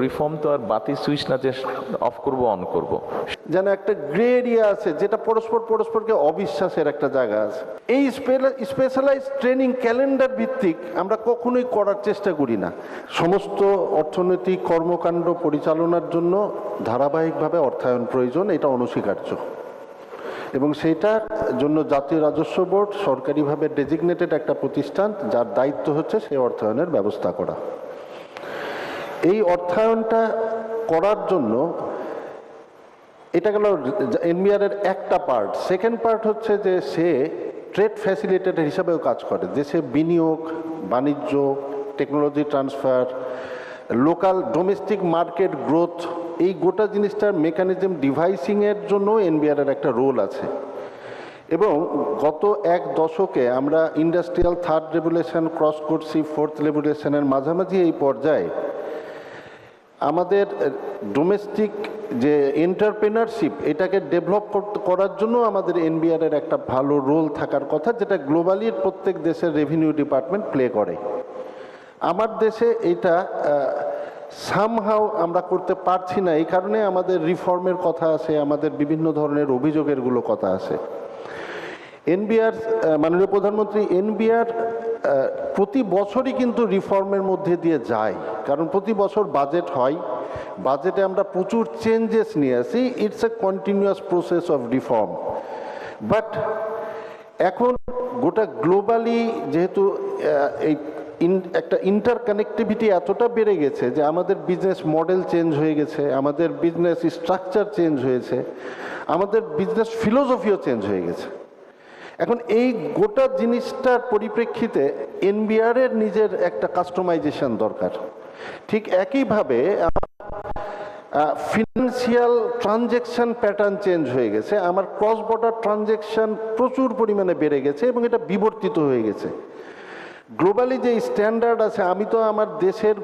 Reform তো আর বাতি switch না যে অফ করব অন করব। যেন একটা গ্রে এরিয়া আছে যেটা পরস্পরকে অবিশ্বাসের একটা জায়গা আছে। এই স্পেশালাইজ ট্রেনিং ক্যালেন্ডার ভিত্তিক আমরা কখনোই করার চেষ্টা করি না। সমস্ত অর্থনৈতিক কর্মকাণ্ড পরিচালনার জন্য ধারাবাহিকভাবে অর্থায়ন প্রয়োজন, এটা অনস্বীকার্য, এবং সেইটার জন্য জাতীয় রাজস্ব বোর্ড সরকারিভাবে ডেজিগনেটেড একটা প্রতিষ্ঠান, যার দায়িত্ব হচ্ছে সেই অর্থায়নের ব্যবস্থা করা। এই অর্থায়নটা করার জন্য এটা গেল এনবিআর এর একটা পার্ট। সেকেন্ড পার্ট হচ্ছে যে সে ট্রেড ফ্যাসিলিটেটর হিসাবেও কাজ করে, দেশে বিনিয়োগ, বাণিজ্য, technology transfer, local domestic market growth, এই গোটা জিনিসটার মেকানিজম ডিভাইসিংয়ের জন্য এনবিআর এর একটা রোল আছে। এবং গত এক দশকে আমরা ইন্ডাস্ট্রিয়াল থার্ড রেগুলেশন ক্রস করছি, ফোর্থ রেগুলেশনের মাঝামাঝি এই পর্যায়ে আমাদের ডোমেস্টিক যে এন্টারপ্রেনারশিপ, এটাকে ডেভেলপ করার জন্য আমাদের এনবিআর এর একটা ভালো রোল থাকার কথা, যেটা গ্লোবালি প্রত্যেক দেশের রেভিনিউ ডিপার্টমেন্ট প্লে করে। আমার দেশে এটা সামহাও আমরা করতে পারছি না, এই কারণে আমাদের রিফর্মের কথা আছে, আমাদের বিভিন্ন ধরনের অভিযোগেরগুলো কথা আছে। এনবিআর, মাননীয় প্রধানমন্ত্রী, এনবিআর প্রতি বছরই কিন্তু রিফর্মের মধ্যে দিয়ে যায়, কারণ প্রতি বছর বাজেট হয়, বাজেটে আমরা প্রচুর চেঞ্জেস নিয়ে আসি। It's a continuous process of reform. But এখন গোটা গ্লোবালি যেহেতু এই একটা ইন্টারকানেক্টিভিটি এতটা বেড়ে গেছে যে আমাদের বিজনেস মডেল চেঞ্জ হয়ে গেছে, আমাদের বিজনেস স্ট্রাকচার চেঞ্জ হয়েছে, আমাদের বিজনেস ফিলোসফিও চেঞ্জ হয়ে গেছে। এখন এই গোটা জিনিসটার পরিপ্রেক্ষিতে এনবিআর এর নিজের একটা কাস্টমাইজেশন দরকার। ঠিক একইভাবে ফিনান্সিয়াল ট্রানজ্যাকশন প্যাটার্ন চেঞ্জ হয়ে গেছে, আমার ক্রস বর্ডার ট্রানজ্যাকশন প্রচুর পরিমাণে বেড়ে গেছে এবং এটা বিবর্তিত হয়ে গেছে। গ্লোবালি যে স্ট্যান্ডার্ড আছে, আমি তো আমার দেশের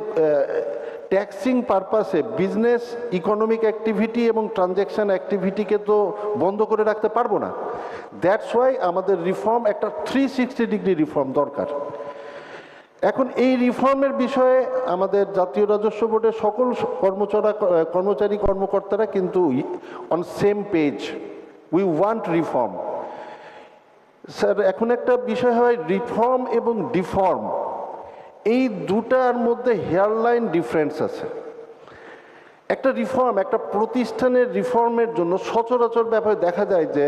ট্যাক্সিং পারপাসে বিজনেস, ইকোনমিক অ্যাক্টিভিটি এবং ট্রানজ্যাকশন অ্যাক্টিভিটিকে তো বন্ধ করে রাখতে পারবো না। দ্যাটস ওয়াই আমাদের রিফর্ম একটা 360 ডিগ্রি রিফর্ম দরকার। এখন এই রিফর্মের বিষয়ে আমাদের জাতীয় রাজস্ব বোর্ডের সকল কর্মচারী কর্মকর্তারা কিন্তু on same page, we want reform. Sir, এখন একটা বিষয় হয় রিফর্ম এবং ডিফর্ম, এই দুটার মধ্যে হেয়ারলাইন ডিফারেন্স আছে। একটা রিফর্ম, একটা প্রতিষ্ঠানের রিফর্মের জন্য সচরাচর ব্যাপারে দেখা যায় যে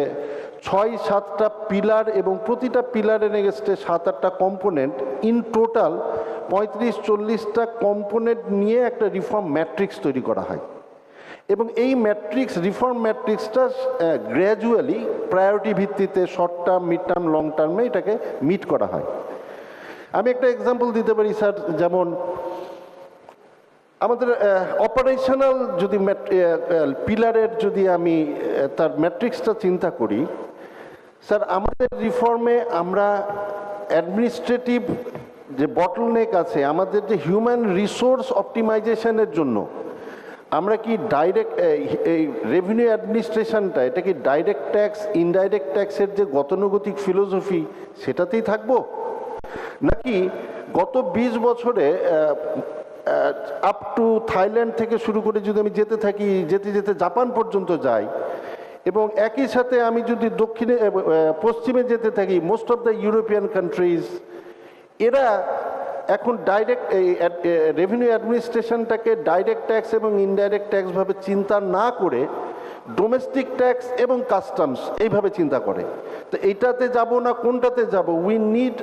6-7টা পিলার এবং প্রতিটা পিলারের এগেস্টে 7-8টা কম্পোনেন্ট, ইন টোটাল 35-40টা কম্পোনেন্ট নিয়ে একটা রিফর্ম ম্যাট্রিক্স তৈরি করা হয়। এবং এই ম্যাট্রিক্স, রিফর্ম ম্যাট্রিক্সটা গ্র্যাজুয়ালি প্রায়োরিটি ভিত্তিতে short term, mid term, long টার্মে এটাকে মিট করা হয়। আমি একটা এক্সাম্পল দিতে পারি স্যার, যেমন আমাদের অপারেশনাল যদি পিলারের যদি আমি তার ম্যাট্রিক্সটা চিন্তা করি, স্যার আমাদের রিফর্মে আমরা অ্যাডমিনিস্ট্রেটিভ যে বটলনেক আছে, আমাদের যে হিউম্যান রিসোর্স অপটিমাইজেশনের জন্য আমরা কি ডাইরেক্ট এই রেভিনিউ অ্যাডমিনিস্ট্রেশনটা, এটা কি ডাইরেক্ট ট্যাক্স, ইনডাইরেক্ট ট্যাক্সের যে গতানুগতিক ফিলোসফি সেটাতেই থাকবো, নাকি গত 20 বছরে আপ টু থাইল্যান্ড থেকে শুরু করে যদি আমি যেতে থাকি, যেতে যেতে জাপান পর্যন্ত যাই, এবং একই সাথে আমি যদি দক্ষিণে পশ্চিমে যেতে থাকি, most of the European countries, এরা এখন ডাইরেক্ট এই রেভিনিউ অ্যাডমিনিস্ট্রেশনটাকে ডাইরেক্ট ট্যাক্স এবং ইনডাইরেক্ট ট্যাক্স ভাবে চিন্তা না করে ডোমেস্টিক ট্যাক্স এবং কাস্টমস এইভাবে চিন্তা করে। তো এইটাতে যাব না কোনটাতে যাব? We need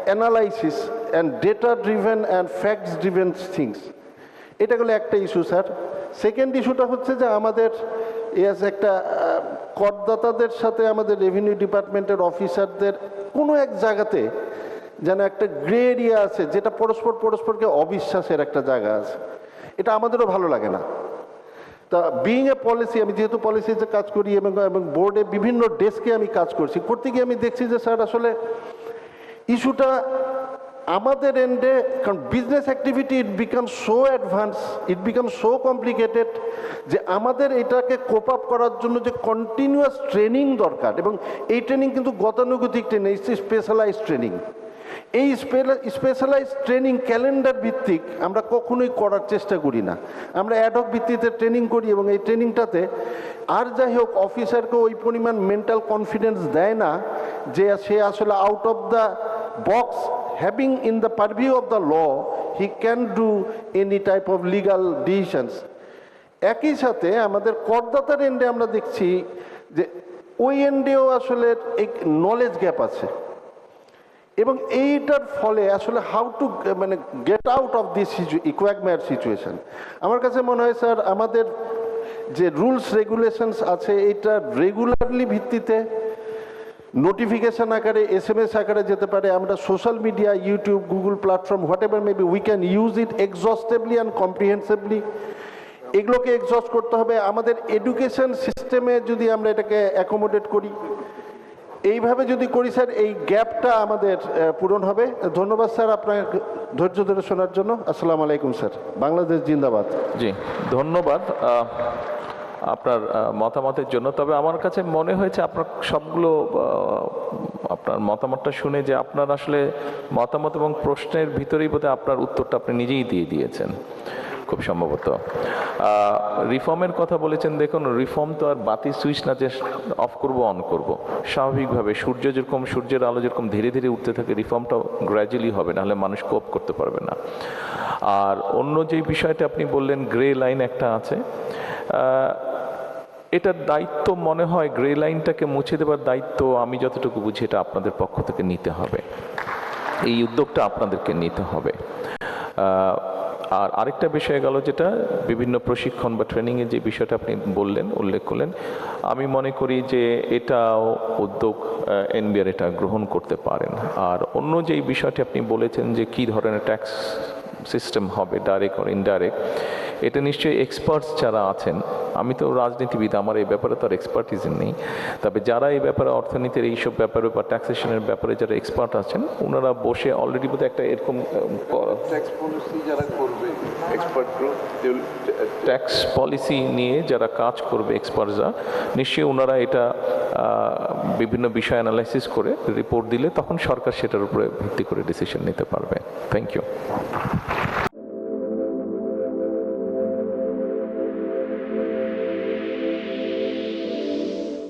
analysis and data driven and facts driven things. এটা গেলে একটা ইস্যু স্যার। সেকেন্ড ইস্যুটা হচ্ছে যে আমাদের একটা করদাতাদের সাথে আমাদের রেভিনিউ ডিপার্টমেন্টের অফিসারদের কোনো এক জায়গাতে যেন একটা গ্রে এরিয়া আছে, যেটা পরস্পরকে অবিশ্বাসের একটা জায়গা আছে। এটা আমাদেরও ভালো লাগে না। তা বিইং এ পলিসি, আমি যেহেতু পলিসিতে কাজ করি এবং বোর্ডে বিভিন্ন ডেস্কে আমি কাজ করতে গিয়ে আমি দেখছি যে স্যার আসলে ইস্যুটা আমাদের এন্ডে, কারণ বিজনেস অ্যাক্টিভিটি ইট বিকাম সো অ্যাডভান্স, ইট বিকাম সো কমপ্লিকেটেড, যে আমাদের এটাকে কোপ আপ করার জন্য যে কন্টিনিউয়াস ট্রেনিং দরকার, এবং এই ট্রেনিং কিন্তু গতানুগতিক ট্রেনিং, স্পেশালাইজড ট্রেনিং, এই স্পেশালাইজ ট্রেনিং ক্যালেন্ডার ভিত্তিক আমরা কখনোই করার চেষ্টা করি না। আমরা অ্যাডহক ভিত্তিতে ট্রেনিং করি এবং এই ট্রেনিংটাতে আর যাই হোক অফিসারকে ওই পরিমাণ মেন্টাল কনফিডেন্স দেয় না যে সে আসলে out of the box having in the purview of the law he can do any type of legal decisions. একই সাথে আমাদের করদাতার এন্ডে আমরা দেখছি যে ওই এন্ডেও আসলে এক নলেজ গ্যাপ আছে এবং এইটার ফলে আসলে হাউ টু মানে get out of this quagmire situation. আমার কাছে মনে হয় স্যার আমাদের যে রুলস রেগুলেশনস আছে এটা রেগুলারলি ভিত্তিতে নোটিফিকেশন আকারে SMS আকারে যেতে পারে। আমরা social media YouTube Google platform whatever maybe we can use it exhaustively and comprehensively. এগুলোকে এক্সস্ট করতে হবে। আমাদের এডুকেশন সিস্টেমে যদি আমরা এটাকে অ্যাকোমোডেট করি, এইভাবে যদি করি স্যার এই গ্যাপটা আমাদের পূরণ হবে। ধন্যবাদ স্যার আপনার ধৈর্য ধরে শোনার জন্য। আসসালামু আলাইকুম স্যার। বাংলাদেশ জিন্দাবাদ। জি ধন্যবাদ আপনার মতামতের জন্য। তবে আমার কাছে মনে হয়েছে আপনার সবগুলো আপনার মতামতটা শুনে যে আপনার আসলে মতামত এবং প্রশ্নের ভিতরেই বোধহয় আপনার উত্তরটা আপনি নিজেই দিয়ে দিয়েছেন খুব সম্ভবত। রিফর্মের কথা বলেছেন, দেখুন রিফর্ম তো আর বাতি সুইচ না যে অফ করব অন করব। স্বাভাবিকভাবে সূর্যের আলো যেরকম ধীরে ধীরে উঠতে থাকে, রিফর্মটাও গ্র্যাজুয়ালি হবে, নাহলে মানুষ কোপ করতে পারবে না। আর অন্য যে বিষয়টা আপনি বললেন গ্রে লাইন একটা আছে, এটার দায়িত্ব মনে হয় গ্রে লাইনটাকে মুছে দেওয়ার দায়িত্ব আমি যতটুকু বুঝি এটা আপনাদের পক্ষ থেকে নিতে হবে, এই উদ্যোগটা আপনাদেরকে নিতে হবে। আর আরেকটা বিষয় গেল যেটা বিভিন্ন প্রশিক্ষণ বা ট্রেনিংয়ের যে বিষয়টা আপনি বললেন, উল্লেখ করলেন, আমি মনে করি যে এটাও উদ্যোগ এনবিআর এটা গ্রহণ করতে পারেন। আর অন্য যেই বিষয়টি আপনি বলেছেন যে কী ধরনের ট্যাক্স সিস্টেম হবে, ডাইরেক্ট আর ইনডাইরেক্ট, এটা নিশ্চয়ই এক্সপার্টস যারা আছেন, আমি তো রাজনীতিবিদ, আমার এই ব্যাপারে তো আর এক্সপার্টিস নেই, তবে যারা এই ব্যাপারে অর্থনীতির এইসব ব্যাপারে বা ট্যাক্সেশনের ব্যাপারে যারা এক্সপার্ট আছেন ওনারা বসে অলরেডি বোধহয় একটা এরকম ট্যাক্স পলিসি যারা করবে এক্সপার্ট গ্রুপ, ট্যাক্স পলিসি নিয়ে যারা কাজ করবে এক্সপার্টসরা, নিশ্চয়ই ওনারা এটা বিভিন্ন বিষয় অ্যানালাইসিস করে রিপোর্ট দিলে তখন সরকার সেটার উপরে ভিত্তি করে ডিসিশন নিতে পারবে। Thank you.